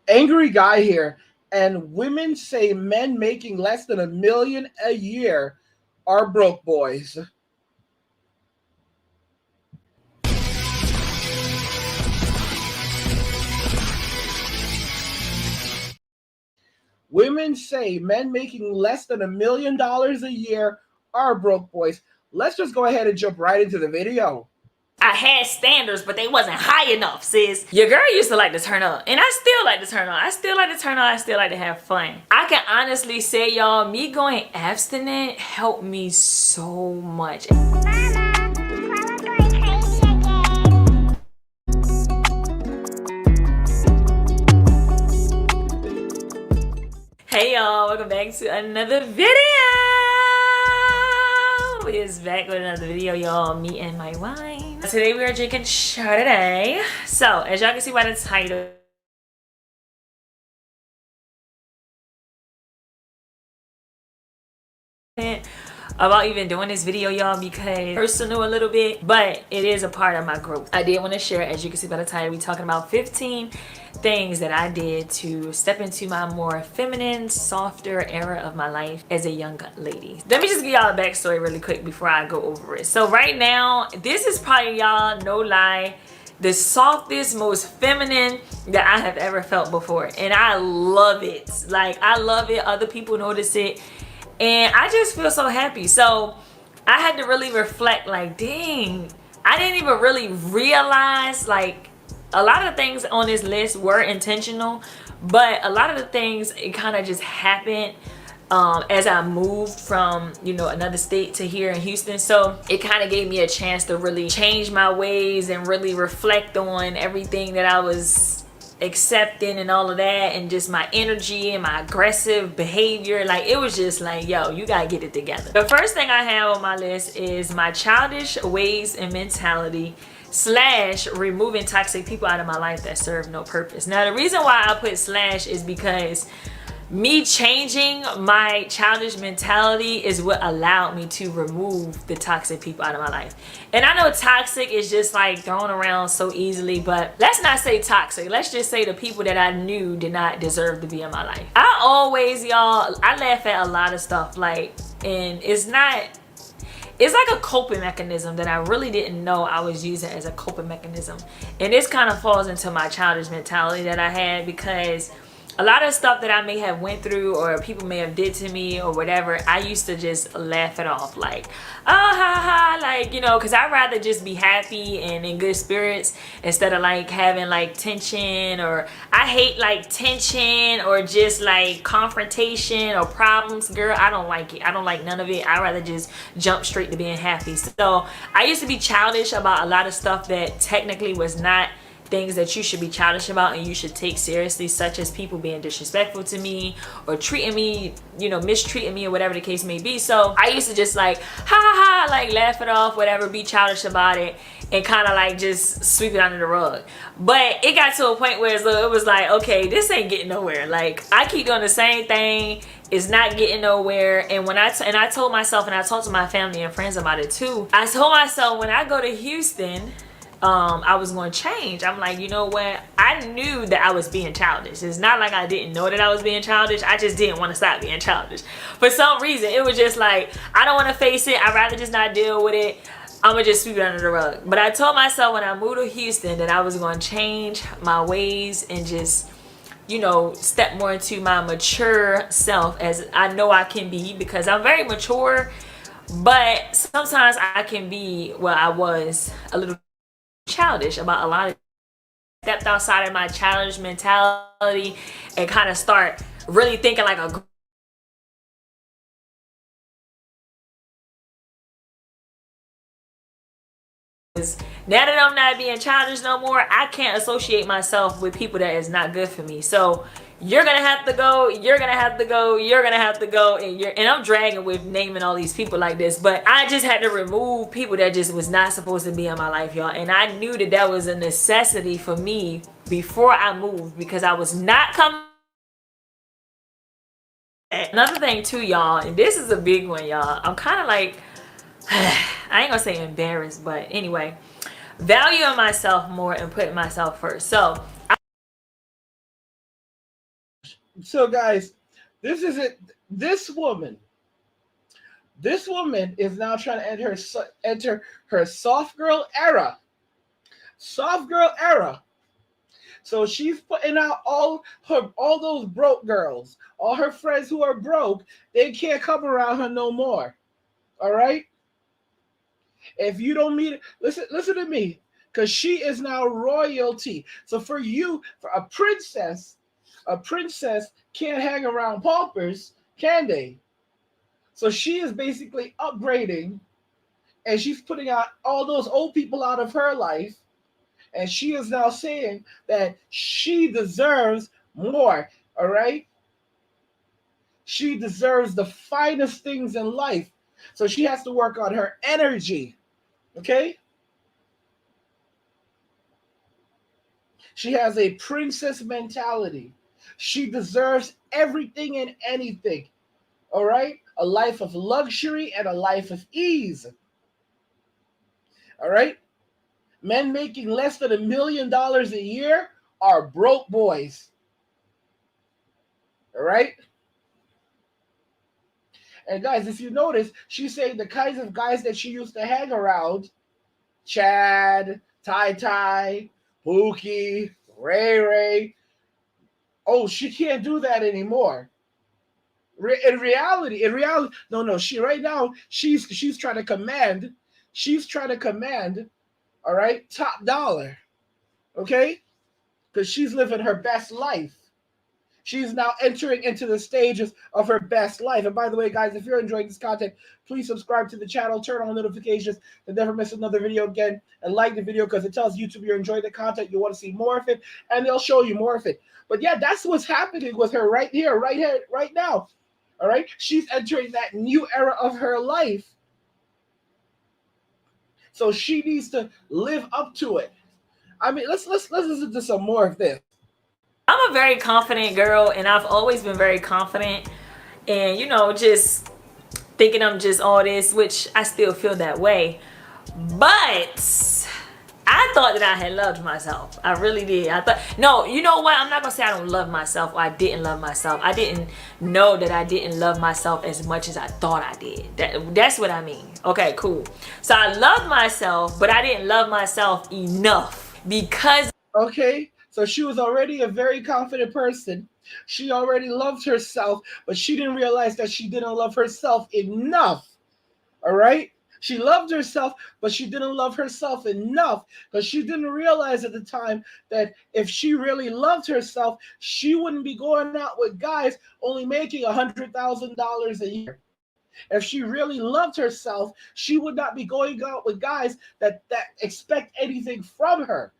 Angry guy here. And women say men making less than $1 million a year are broke boys. Women say men making less than $1 million a year are broke boys. Let's just go ahead and jump right into the video. I had standards, but they wasn't high enough, sis. Your girl used to like to turn up, and I still like to turn up. I still like to turn up. I still like to have fun. I can honestly say, y'all, me going abstinent helped me so much. Hey y'all, welcome back to another video. It's back with another video, y'all. Me and my wine. Today we are drinking Chardonnay. So as y'all can see by the title, about even doing this video, y'all, because personal a little bit, but it is a part of my growth. I did want to share, as you can see by the title, we talking about 15 things that I did to step into my more feminine, softer era of my life as a young lady. Let me just give y'all a backstory really quick before I go over it. So right now, this is probably, y'all, no lie, the softest, most feminine that I have ever felt before, and I love it. Like, I love it. Other people notice it, and I just feel so happy. So I had to really reflect, like, dang, I didn't even really realize, like, a lot of the things on this list were intentional, but a lot of the things, it kind of just happened as I moved from, you know, another state to here in Houston. So it kind of gave me a chance to really change my ways and really reflect on everything that I was accepting and all of that, and just my energy and my aggressive behavior. Like, it was just like, yo, you gotta get it together. The first thing I have on my list is my childish ways and mentality / removing toxic people out of my life that serve no purpose. Now, the reason why I put / is because me changing my childish mentality is what allowed me to remove the toxic people out of my life. And I know toxic is just like thrown around so easily, but let's not say toxic. Let's just say the people that I knew did not deserve to be in my life. I always, y'all, I laugh at a lot of stuff, like, and it's like a coping mechanism that I really didn't know I was using as a coping mechanism. And this kind of falls into my childish mentality that I had, because a lot of stuff that I may have went through or people may have did to me or whatever, I used to just laugh it off, like, oh, ha ha, like, you know, because I'd rather just be happy and in good spirits instead of like having like tension. Or I hate like tension or just like confrontation or problems. Girl, I don't like it. I don't like none of it. I'd rather just jump straight to being happy. So I used to be childish about a lot of stuff that technically was not things that you should be childish about and you should take seriously, such as people being disrespectful to me or treating me, you know, mistreating me or whatever the case may be. So I used to just like, ha ha ha, like laugh it off, whatever, be childish about it, and kind of like just sweep it under the rug. But it got to a point where it was like, okay, this ain't getting nowhere. Like, I keep doing the same thing, it's not getting nowhere. And when I told myself, and I talked to my family and friends about it too, I told myself, when I go to Houston, I was going to change. I'm like, you know what? I knew that I was being childish. It's not like I didn't know that I was being childish. I just didn't want to stop being childish. For some reason, it was just like, I don't want to face it. I'd rather just not deal with it. I'm going to just sweep it under the rug. But I told myself when I moved to Houston that I was going to change my ways and just, you know, step more into my mature self, as I know I can be, because I'm very mature. But sometimes I can be, well, I was a little childish about a lot of stepped outside of my childish mentality and kind of start really thinking like a now that I'm not being childish no more, I can't associate myself with people that is not good for me. So you're gonna have to go, you're gonna have to go, you're gonna have to go, and I'm dragging with naming all these people like this, but I just had to remove people that just was not supposed to be in my life, y'all. And I knew that that was a necessity for me before I moved, because I was not coming. Another thing too, y'all, and this is a big one, y'all, I'm kind of like I ain't gonna say embarrassed, but anyway, valuing myself more and putting myself first. So So guys, this is it. This woman, this woman is now trying to enter her soft girl era. Soft girl era. So she's putting out all those broke girls, all her friends who are broke. They can't come around her no more. All right. If you don't meet, listen to me, because she is now royalty. So for you, for a princess can't hang around paupers, can they? So she is basically upgrading, and she's putting out all those old people out of her life, and she is now saying that she deserves more. All right, she deserves the finest things in life. So she has to work on her energy. Okay, she has a princess mentality. She deserves everything and anything. All right, a life of luxury and a life of ease. All right, men making less than $1 million a year are broke boys. All right. And guys, if you notice, she's saying the kinds of guys that she used to hang around, Chad, Tai Tai, Pookie, Ray Ray. Oh, she can't do that anymore. In reality, no, no. She right now she's trying to command. She's trying to command. All right, top dollar. Okay, because she's living her best life. She's now entering into the stages of her best life. And by the way, guys, if you're enjoying this content, please subscribe to the channel, turn on notifications to never miss another video again, and like the video because it tells YouTube you're enjoying the content, you want to see more of it, and they'll show you more of it. But yeah, that's what's happening with her right here, right now. All right, she's entering that new era of her life, so she needs to live up to it. I mean, let's listen to some more of this. I'm a very confident girl, and I've always been very confident. And, just thinking I'm just all this, which I still feel that way. But I thought that I had loved myself. I really did. I thought, no, you know what? I'm not going to say I don't love myself or I didn't love myself. I didn't know that I didn't love myself as much as I thought I did. That's what I mean. Okay, cool. So I loved myself, but I didn't love myself enough because. Okay, so she was already a very confident person. She already loved herself, but she didn't realize that she didn't love herself enough. All right? She loved herself, but she didn't love herself enough because she didn't realize at the time that if she really loved herself, she wouldn't be going out with guys only making $100,000 a year. If she really loved herself, she would not be going out with guys that expect anything from her.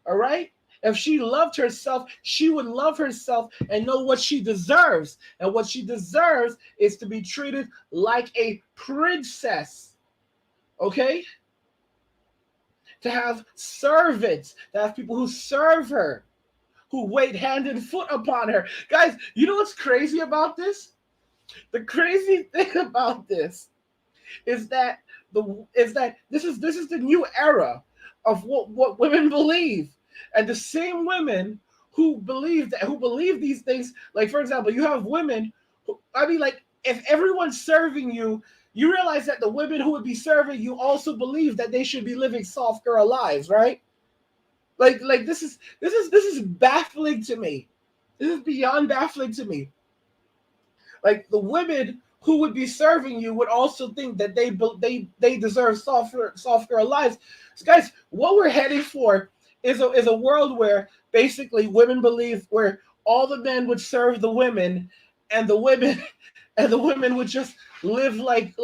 All right? If she loved herself, she would love herself and know what she deserves. And what she deserves is to be treated like a princess. Okay? To have servants, to have people who serve her, who wait hand and foot upon her. Guys, you know what's crazy about this? The crazy thing about this is that this is the new era of what women believe, and the same women who believe these things. Like for example, you have women who, I mean, like if everyone's serving you, you realize that the women who would be serving you also believe that they should be living soft girl lives, right? Like this is baffling to me. This is beyond baffling to me. Like the women who would be serving you would also think that they deserve soft girl lives. So guys, what we're heading for is a world where basically women believe where all the men would serve the women, and the women and the women would just live like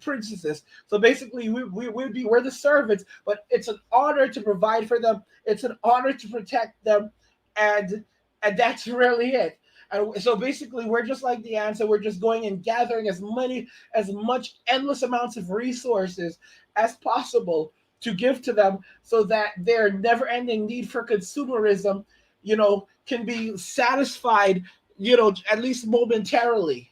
princesses. So basically, we're the servants, but it's an honor to provide for them. It's an honor to protect them, and and that's really it. And so basically, we're just like the ants, and we're just going and gathering as much endless amounts of resources as possible to give to them, so that their never-ending need for consumerism, can be satisfied, at least momentarily.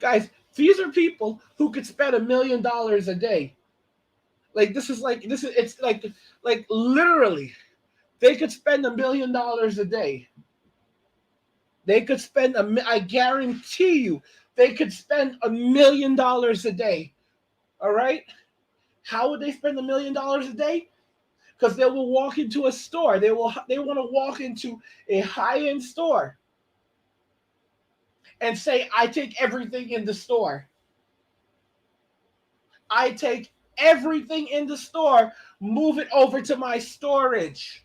Guys, these are people who could spend $1 million a day. Like this is it's like literally They could spend $1 million a day. They could spend I guarantee you, they could spend $1 million a day. All right. How would they spend $1 million a day? Because they will walk into a store. They want to walk into a high-end store and say, I take everything in the store. I take everything in the store, move it over to my storage.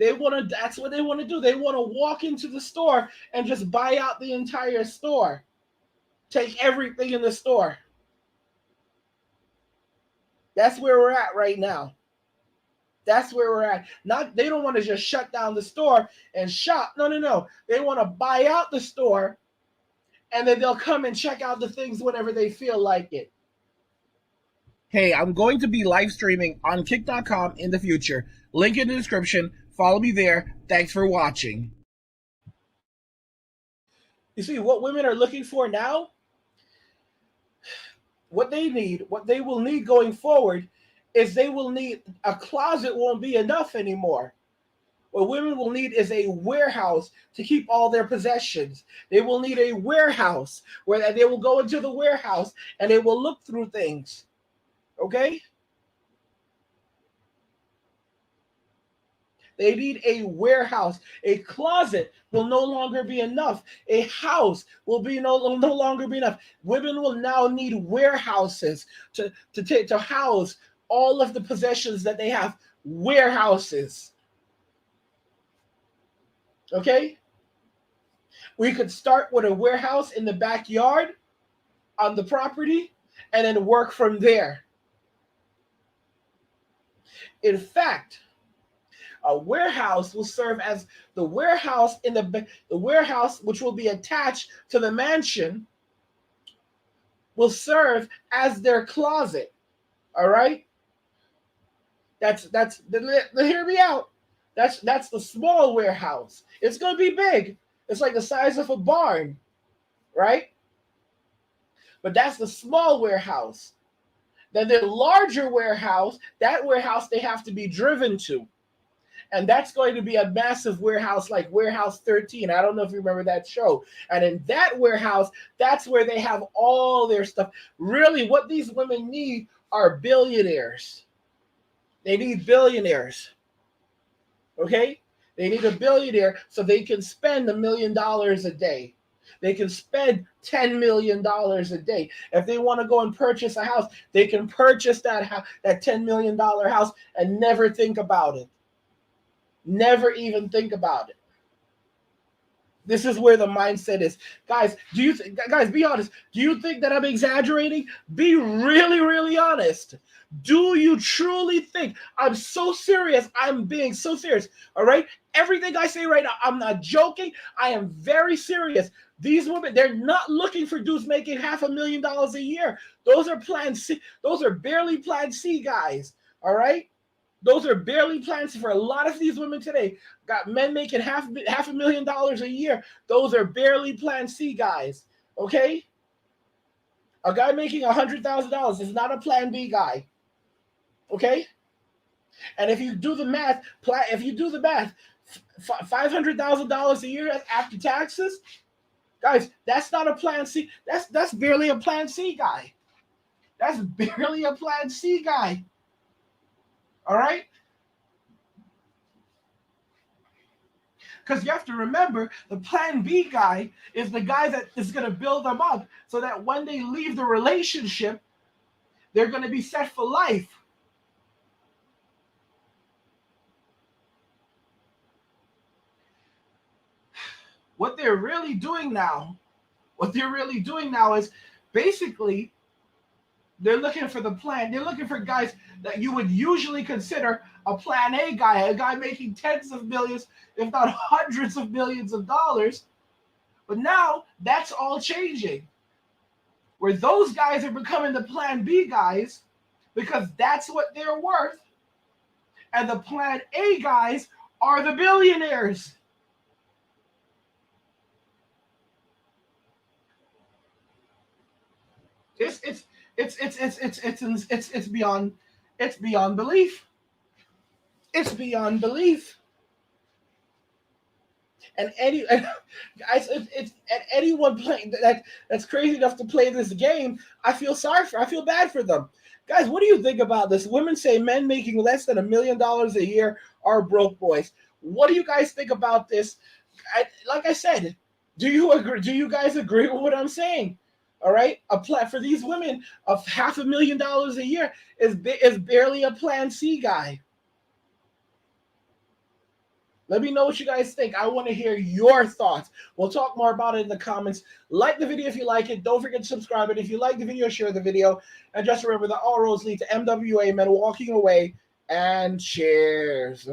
That's what they want to do. They want to walk into the store and just buy out the entire store. Take everything in the store. That's where we're at right now. That's where we're at. Not They don't want to just shut down the store and shop. No, no, no. They want to buy out the store, and then they'll come and check out the things whenever they feel like it. Hey, I'm going to be live streaming on kick.com in the future. Link in the description. Follow me there. Thanks for watching. You see, what women are looking for now, what they will need going forward, is they will need a closet. Won't be enough anymore. What women will need is a warehouse to keep all their possessions. They will need a warehouse where they will go into the warehouse and they will look through things. Okay? They need a warehouse. A closet will no longer be enough. A house will be no longer be enough. Women will now need warehouses to house all of the possessions that they have. Warehouses. Okay? We could start with a warehouse in the backyard on the property and then work from there. In fact, a warehouse will serve as the warehouse the warehouse, which will be attached to the mansion, will serve as their closet. All right? Hear me out. That's the small warehouse. It's going to be big. It's like the size of a barn, right? But that's the small warehouse. Then the larger warehouse, that warehouse they have to be driven to. And that's going to be a massive warehouse like Warehouse 13. I don't know if you remember that show. And in that warehouse, that's where they have all their stuff. Really, what these women need are billionaires. They need billionaires. Okay? They need a billionaire so they can spend $1 million a day. They can spend $10 million a day. If they want to go and purchase a house, they can purchase that $10 million house and never think about it. Never even think about it. This is where the mindset is. Guys, guys, be honest. Do you think that I'm exaggerating? Be really, really honest. Do you truly think I'm so serious? I'm being so serious. All right? Everything I say right now, I'm not joking. I am very serious. These women, they're not looking for dudes making $500,000 a year. Those are Plan C. Those are barely Plan C guys. All right? Those are barely Plan C. For a lot of these women today, got men making $500,000 a year. Those are barely Plan C guys. Okay? A guy making $100,000 is not a Plan B guy. Okay? And if you do the math, $500,000 a year after taxes, guys, that's not a Plan C. That's barely a Plan C guy. That's barely a Plan C guy. All right? Because you have to remember, the Plan B guy is the guy that is going to build them up so that when they leave the relationship, they're going to be set for life. What they're really doing now is basically they're looking for the plan. They're looking for guys that you would usually consider a Plan A guy, a guy making tens of millions, if not hundreds of millions of dollars. But now that's all changing. Where those guys are becoming the Plan B guys because that's what they're worth. And the Plan A guys are the billionaires. It's beyond It's beyond belief. It's beyond belief. And guys, it's and anyone playing that's crazy enough to play this game, I feel bad for them. Guys, what do you think about this? Women say men making less than $1 million a year are broke boys. What do you guys think about this? Like I said, do you agree? Do you guys agree with what I'm saying? All right, for these women, of $500,000 a year is barely a Plan C guy. Let me know what you guys think. I want to hear your thoughts. We'll talk more about it in the comments. Like the video if you like it. Don't forget to subscribe. And if you like the video, share the video. And just remember that all roads lead to MWA, men walking away. And cheers.